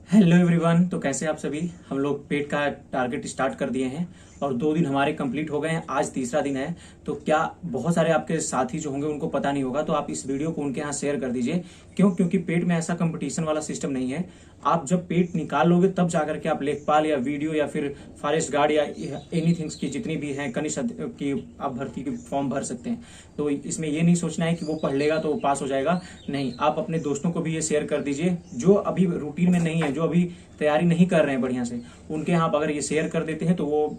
Hello everyone. तो कैसे आप सभी। हम लोग पेट का टारगेट स्टार्ट कर दिए हैं और 2 दिन हमारे कंप्लीट हो गए हैं। आज तीसरा दिन है। तो क्या बहुत सारे आपके साथी जो होंगे उनको पता नहीं होगा, तो आप इस वीडियो को उनके यहाँ शेयर कर दीजिए। क्यों? क्योंकि पेट में ऐसा कंपटीशन वाला सिस्टम नहीं है। आप जब पेट निकाल लोगे तब जाकर के आप लेखपाल या वीडियो या फिर फॉरेस्ट गार्ड या एनीथिंग्स की जितनी भी हैं कनिष्ठ की आप भर्ती की फॉर्म भर सकते हैं। तो इसमें ये नहीं सोचना है कि वो पढ़ लेगा तो वो पास हो जाएगा। नहीं, आप अपने दोस्तों को भी ये शेयर कर दीजिए जो अभी रूटीन में नहीं है, जो अभी तैयारी नहीं कर रहे हैं बढ़िया से। उनके यहाँ आप अगर ये शेयर कर देते हैं तो वो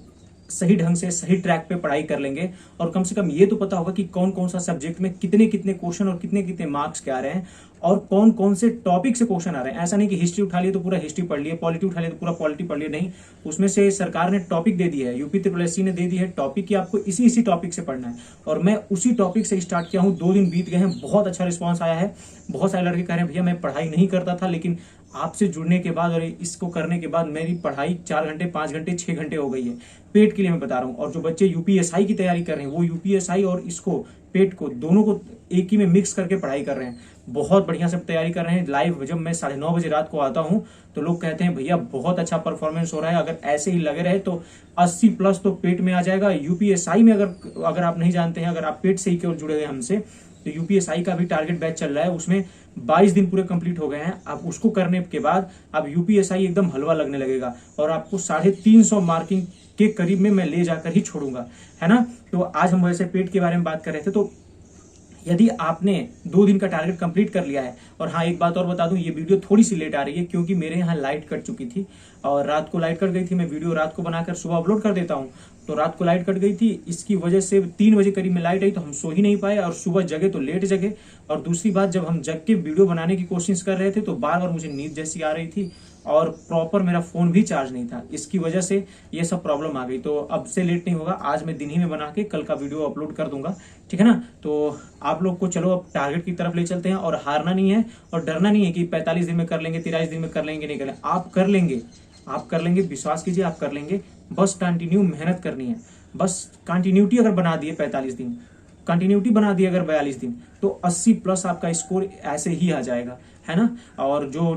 सही ढंग से सही ट्रैक पे पढ़ाई कर लेंगे। और कम से कम ये तो पता होगा कि कौन कौन सा सब्जेक्ट में कितने कितने क्वेश्चन और कितने कितने मार्क्स के आ रहे हैं और कौन कौन से टॉपिक से क्वेश्चन आ रहे हैं। ऐसा नहीं कि हिस्ट्री उठा लिए तो पूरा हिस्ट्री पढ़ लिए, पॉलिटी उठा लिए तो पूरा पॉलिटी पढ़ लिए। नहीं, उसमें से सरकार ने टॉपिक दे दिया है, यूपी ट्रिपल एससी ने दे दी है टॉपिक कि आपको इसी इसी टॉपिक से पढ़ना है। और मैं उसी टॉपिक से स्टार्ट किया हूँ। 2 दिन बीत गए हैं, बहुत अच्छा रिस्पॉन्स आया है। बहुत सारे लड़के कह रहे हैं भैया मैं पढ़ाई नहीं करता था, लेकिन आपसे जुड़ने के बाद और इसको करने के बाद मेरी पढ़ाई 4 घंटे 5 घंटे 6 घंटे हो गई है। पेट के लिए मैं बता रहा हूँ। और जो बच्चे यूपीएसआई की तैयारी कर रहे हैं वो यूपीएसआई और इसको पेट को दोनों को एक ही में मिक्स करके पढ़ाई कर रहे हैं। बहुत बढ़िया से तैयारी कर रहे हैं। लाइव जब मैं 9:30 बजे रात को आता हूँ तो लोग कहते हैं भैया बहुत अच्छा परफॉर्मेंस हो रहा है, अगर ऐसे ही लगे रहे तो 80+ तो पेट में आ जाएगा। यूपीएसआई में अगर आप नहीं जानते हैं, अगर आप पेट से ही क्यों जुड़े हुए हमसे, तो यूपीएसआई का भी टारगेट बैच चल रहा है। उसमें 22 दिन पूरे कंप्लीट हो गए हैं। आप उसको करने के बाद अब यूपीएसआई एकदम हलवा लगने लगेगा और आपको 350 मार्किंग के करीब में मैं ले जाकर ही छोड़ूंगा, है ना। तो आज हम वैसे पेट के बारे में बात कर रहे थे। तो यदि आपने 2 दिन का टारगेट कंप्लीट कर लिया है, और हाँ एक बात और बता दूं, ये वीडियो थोड़ी सी लेट आ रही है क्योंकि मेरे यहाँ लाइट कट चुकी थी और रात को लाइट कट गई थी। मैं वीडियो रात को बनाकर सुबह अपलोड कर देता हूँ, तो रात को लाइट कट गई थी। इसकी वजह से 3 बजे करीब में लाइट आई तो हम सो ही नहीं पाए और सुबह जगे तो लेट जगे। और दूसरी बात, जब हम जग के वीडियो बनाने की कोशिश कर रहे थे तो बार बार मुझे नींद जैसी आ रही थी और प्रॉपर मेरा फोन भी चार्ज नहीं था। इसकी वजह से ये सब प्रॉब्लम आ गई। तो अब से लेट नहीं होगा, आज मैं दिन ही में बना के कल का वीडियो अपलोड कर दूंगा, ठीक है ना। तो आप लोग को चलो अब टारगेट की तरफ ले चलते हैं और हारना नहीं है और डरना नहीं है कि 45 दिन में कर लेंगे, 43 दिन में कर लेंगे, नहीं कर लेंगे। आप कर लेंगे, आप कर लेंगे, विश्वास कीजिए आप कर लेंगे। बस कंटिन्यू मेहनत करनी है। बस कंटिन्यूटी अगर बना दिए 45 दिन, कंटिन्यूटी बना दी अगर 42 दिन, तो 80+ आपका स्कोर ऐसे ही आ जाएगा, है ना। और जो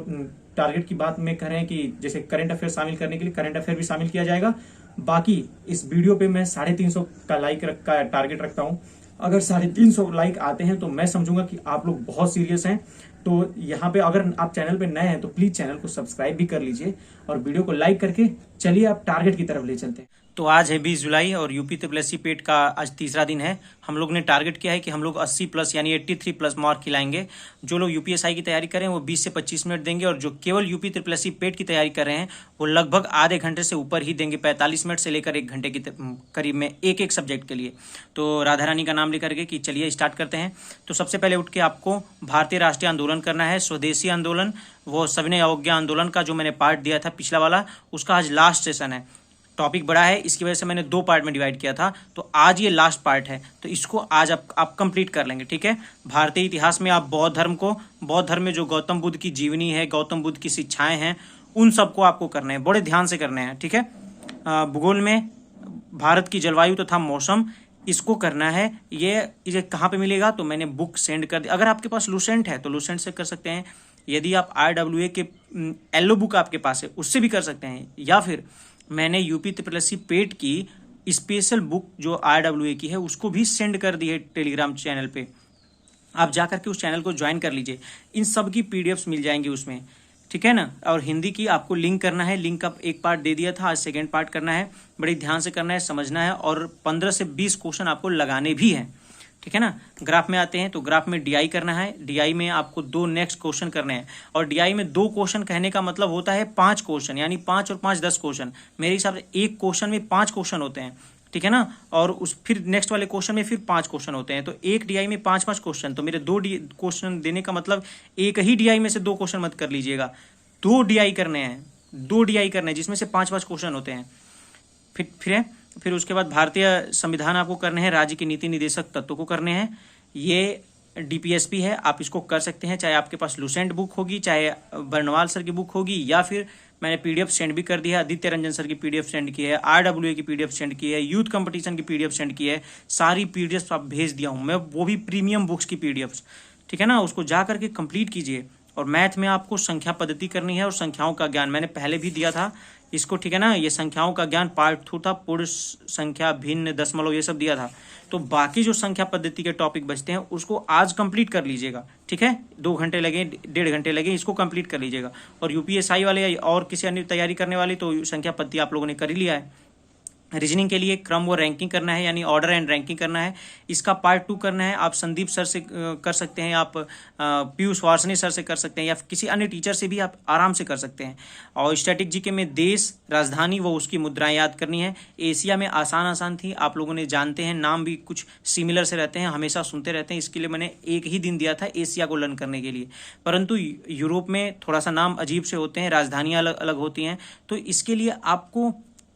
टारगेट की बात में कह रहे हैं कि जैसे करंट अफेयर शामिल करने के लिए करंट अफेयर भी शामिल किया जाएगा। बाकी इस वीडियो पे मैं 350 का लाइक का टारगेट रखता हूँ। अगर 350 लाइक आते हैं तो मैं समझूंगा कि आप लोग बहुत सीरियस हैं। तो यहाँ पे अगर आप चैनल पे नए हैं तो प्लीज चैनल को सब्सक्राइब भी कर लीजिए और वीडियो को लाइक करके चलिए आप टारगेट की तरफ ले चलते हैं। तो आज है 20 जुलाई और यूपी ट्रिपल एससी पेट का आज तीसरा दिन है। हम लोग ने टारगेट किया है कि हम लोग 80+ यानी 83+ मार्क खिलाएंगे। जो लोग यूपीएसआई की तैयारी कर रहे हैं वो 20 से 25 मिनट देंगे और जो केवल यूपी ट्रिपल एससी पेट की तैयारी कर रहे हैं वो लगभग आधे घंटे से ऊपर ही देंगे, 45 मिनट से लेकर 1 घंटे के करीब में एक एक सब्जेक्ट के लिए। तो राधा रानी का नाम लेकर के कि चलिए स्टार्ट करते हैं। तो सबसे पहले उठ के आपको भारतीय राष्ट्रीय आंदोलन करना है, स्वदेशी आंदोलन, वो सविनय अवज्ञा आंदोलन का जो मैंने पार्ट दिया था पिछला वाला, उसका आज लास्ट सेशन है। टॉपिक बड़ा है, इसकी वजह से मैंने 2 पार्ट में डिवाइड किया था, तो आज ये लास्ट पार्ट है। तो इसको आज आप कंप्लीट कर लेंगे, ठीक है। भारतीय इतिहास में आप बौद्ध धर्म में जो गौतम बुद्ध की जीवनी है, गौतम बुद्ध की शिक्षाएं हैं, उन सबको आपको करने हैं, बड़े ध्यान से करने हैं, ठीक है। भूगोल में भारत की जलवायु तथा मौसम, इसको करना है। ये कहाँ पे मिलेगा तो मैंने बुक सेंड कर दी। अगर आपके पास लूसेंट है तो लूसेंट से कर सकते हैं। यदि आप RWA के येलो बुक आपके पास है उससे भी कर सकते हैं, या फिर मैंने यूपी ट्रिपल एससी पेट की स्पेशल बुक जो RWA की है उसको भी सेंड कर दी है टेलीग्राम चैनल पे। आप जाकर के उस चैनल को ज्वाइन कर लीजिए, इन सब की PDFs मिल जाएंगी उसमें, ठीक है ना। और हिंदी की आपको लिंक करना है, लिंक का एक पार्ट दे दिया था, आज सेकेंड पार्ट करना है। बड़ी ध्यान से करना है, समझना है और 15 से 20 क्वेश्चन आपको लगाने भी हैं, ठीक है ना। ग्राफ में आते हैं तो ग्राफ में DI करना है। DI में आपको 2 नेक्स्ट क्वेश्चन करने हैं और DI में 2 क्वेश्चन कहने का मतलब होता है 5 क्वेश्चन, यानी 5 और 5 10 क्वेश्चन। मेरे हिसाब से एक क्वेश्चन में 5 क्वेश्चन होते हैं, ठीक है ना। और उस फिर नेक्स्ट वाले क्वेश्चन में फिर 5 क्वेश्चन होते हैं, तो एक DI में 5-5 क्वेश्चन। तो मेरे 2 क्वेश्चन देने का मतलब एक ही DI में से 2 क्वेश्चन मत कर लीजिएगा, 2 DI करने हैं, 2 DI करने हैं जिसमें से 5-5 क्वेश्चन होते हैं। फिर उसके बाद भारतीय संविधान आपको करने हैं, राज्य की नीति निदेशक तत्वों को करने हैं। ये DPSP है, आप इसको कर सकते हैं, चाहे आपके पास लूसेंट बुक होगी, चाहे बर्नवाल सर की बुक होगी, या फिर मैंने PDF सेंड भी कर दिया है। आदित्य रंजन सर की PDF सेंड की है, RWA की PDF सेंड की है, यूथ कंपटीशन की PDF सेंड की है। सारी PDFs आप भेज दिया हूँ मैं, वो भी प्रीमियम बुक्स की PDFs, ठीक है ना। उसको जा करके कंप्लीट कीजिए और मैथ में आपको संख्या पद्धति करनी है और संख्याओं का ज्ञान मैंने पहले भी दिया था इसको, ठीक है ना। ये संख्याओं का ज्ञान पार्ट 2 था, पूर्ण संख्या, भिन्न, दशमलव, ये सब दिया था। तो बाकी जो संख्या पद्धति के टॉपिक बचते हैं उसको आज कंप्लीट कर लीजिएगा, ठीक है। 2 घंटे लगे, 1.5 घंटे लगे, इसको कंप्लीट कर लीजिएगा। और यूपीएसआई वाले और किसी अन्य तैयारी करने वाली तो संख्या पद्धति आप लोगों ने कर ही लिया है। रीजनिंग के लिए क्रम व रैंकिंग करना है, यानी ऑर्डर एंड रैंकिंग करना है, इसका पार्ट 2 करना है। आप संदीप सर से कर सकते हैं, आप पीयूष वार्ष्णेय सर से कर सकते हैं, या किसी अन्य टीचर से भी आप आराम से कर सकते हैं। और स्टैटिक जीके में देश, राजधानी व उसकी मुद्राएं याद करनी है। एशिया में आसान थी, आप लोगों ने जानते हैं, नाम भी कुछ सिमिलर से रहते हैं, हमेशा सुनते रहते हैं, इसके लिए मैंने एक ही दिन दिया था एशिया को लर्न करने के लिए। परंतु यूरोप में थोड़ा सा नाम अजीब से होते हैं, राजधानियाँ अलग अलग होती हैं, तो इसके लिए आपको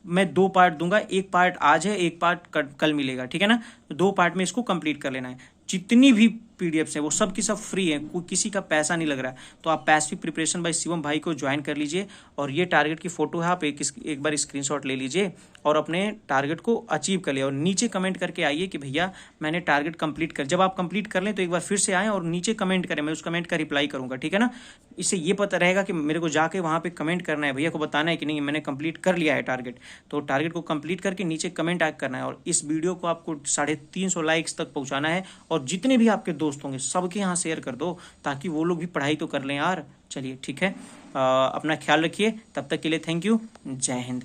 मैं 2 पार्ट दूंगा, एक पार्ट आज है, एक पार्ट कल मिलेगा, ठीक है ना। 2 पार्ट में इसको कंप्लीट कर लेना है। जितनी भी पीडीएफ्स है वो सब की सब फ्री है, कोई किसी का पैसा नहीं लग रहा है। तो आप पैसिव प्रिपरेशन बाय शिवम भाई को ज्वाइन कर लीजिए। और ये टारगेट की फोटो है, आप एक बार स्क्रीनशॉट ले लीजिए और अपने टारगेट को अचीव कर लिया। और नीचे कमेंट करके आइए कि भैया मैंने टारगेट कंप्लीट कर। जब आप कंप्लीट कर लें तो एक बार फिर से आएँ और नीचे कमेंट करें, मैं उस कमेंट का रिप्लाई करूंगा, ठीक है ना। इससे ये पता रहेगा कि मेरे को जाके वहाँ पे कमेंट करना है, भैया को बताना है कि नहीं मैंने कंप्लीट कर लिया है टारगेट। तो टारगेट को कंप्लीट करके नीचे कमेंट करना है। और इस वीडियो को आपको 350 लाइक्स तक पहुँचाना है। और जितने भी आपके दोस्त होंगे सबके यहाँ शेयर कर दो, ताकि वो लोग भी पढ़ाई तो कर लें यार। चलिए ठीक है, अपना ख्याल रखिए, तब तक के लिए थैंक यू, जय हिंद।